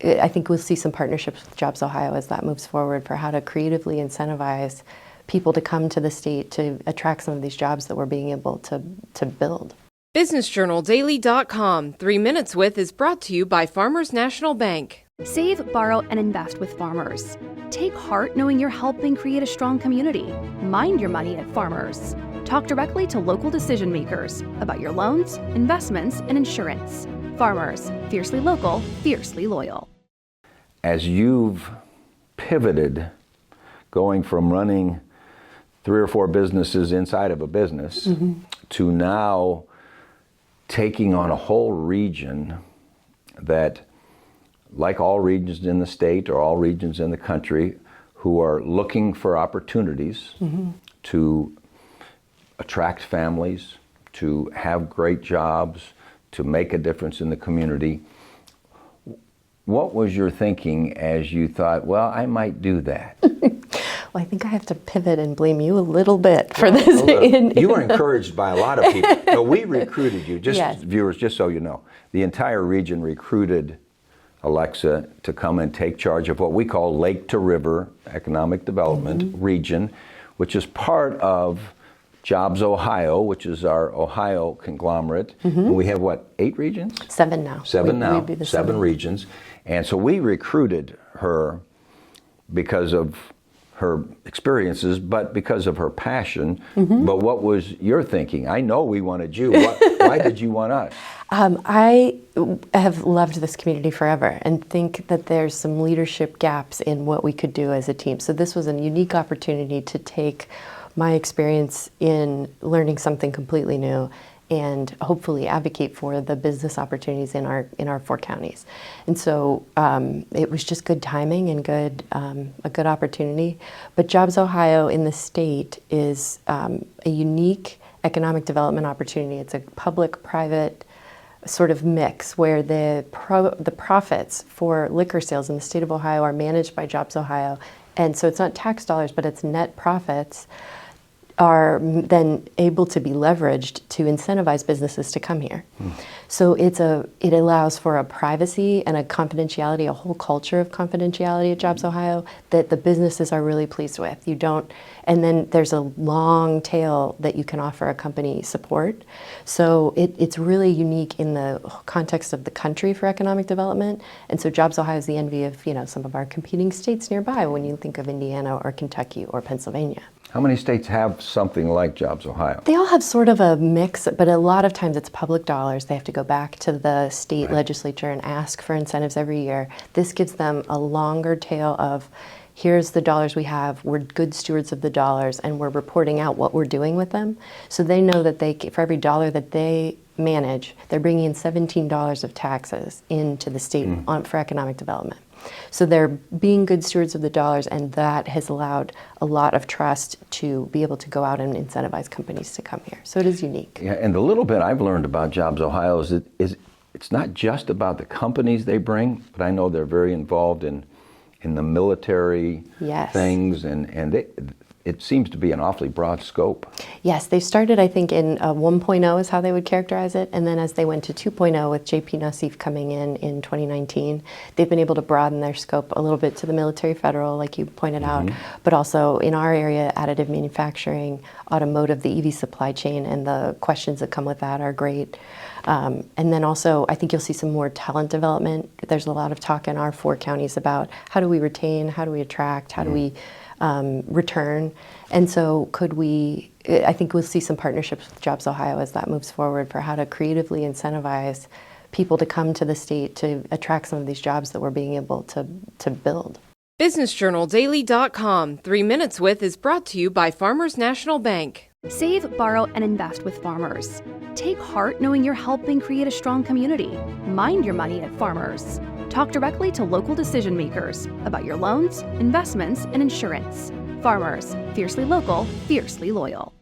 I think we'll see some partnerships with JobsOhio as that moves forward for how to creatively incentivize people to come to the state to attract some of these jobs that we're being able to build. BusinessJournalDaily.com 3 Minutes With is brought to you by Farmers National Bank. Save, borrow, and invest with Farmers. Take heart knowing you're helping create a strong community. Mind your money at Farmers. Talk directly to local decision makers about your loans, investments, and insurance. Farmers, fiercely local, fiercely loyal. As you've pivoted, going from running 3 or 4 businesses inside of a business to now taking on a whole region that, like all regions in the state or all regions in the country, who are looking for opportunities to attract families, to have great jobs, to make a difference in the community. What was your thinking as you thought, well, I might do that? Well, I think I have to pivot and blame you a little bit for this. You were encouraged by a lot of people. No, we recruited you, viewers, just so you know. The entire region recruited Alexa to come and take charge of what we call Lake to River Economic Development region, which is part of JobsOhio, which is our Ohio conglomerate. And we have, what, 8 regions? 7 now. 7 regions. And so we recruited her because of her experiences, but because of her passion. But what was your thinking? I know we wanted you. Why did you want us? I have loved this community forever and think that there's some leadership gaps in what we could do as a team. So this was a unique opportunity to take my experience in learning something completely new and hopefully advocate for the business opportunities in our 4 counties. And so it was just good timing and a good opportunity. But JobsOhio in the state is a unique economic development opportunity. It's a public-private sort of mix where the profits for liquor sales in the state of Ohio are managed by JobsOhio. And so it's not tax dollars, but it's net profits are then able to be leveraged to incentivize businesses to come here. So it allows for a privacy and a confidentiality, a whole culture of confidentiality at JobsOhio that the businesses are really pleased with. And then there's a long tail that you can offer a company support. So it's really unique in the context of the country for economic development. And so JobsOhio is the envy of, some of our competing states nearby when you think of Indiana or Kentucky or Pennsylvania. How many states have something like JobsOhio? They all have sort of a mix, but a lot of times it's public dollars. They have to go back to the state legislature and ask for incentives every year. This gives them a longer tail of, here's the dollars we have, we're good stewards of the dollars, and we're reporting out what we're doing with them. So they know that for every dollar that they manage, they're bringing in $17 of taxes into the state for economic development. So they're being good stewards of the dollars, and that has allowed a lot of trust to be able to go out and incentivize companies to come here. So it is unique. Yeah, and the little bit I've learned about JobsOhio is it's not just about the companies they bring, but I know they're very involved in the military things, and it seems to be an awfully broad scope. Yes, they started, I think, in 1.0 is how they would characterize it, and then as they went to 2.0 with JP Nassif coming in 2019, they've been able to broaden their scope a little bit to the military federal, like you pointed out, but also in our area, additive manufacturing, automotive, the EV supply chain, and the questions that come with that are great. And then also, I think you'll see some more talent development. There's a lot of talk in our 4 counties about how do we retain, how do we attract, how do we return. And so I think we'll see some partnerships with JobsOhio as that moves forward for how to creatively incentivize people to come to the state to attract some of these jobs that we're being able to build. BusinessJournalDaily.com 3 Minutes With is brought to you by Farmers National Bank. Save, borrow, and invest with Farmers. Take heart knowing you're helping create a strong community. Mind your money at Farmers. Talk directly to local decision makers about your loans, investments, and insurance. Farmers, fiercely local, fiercely loyal.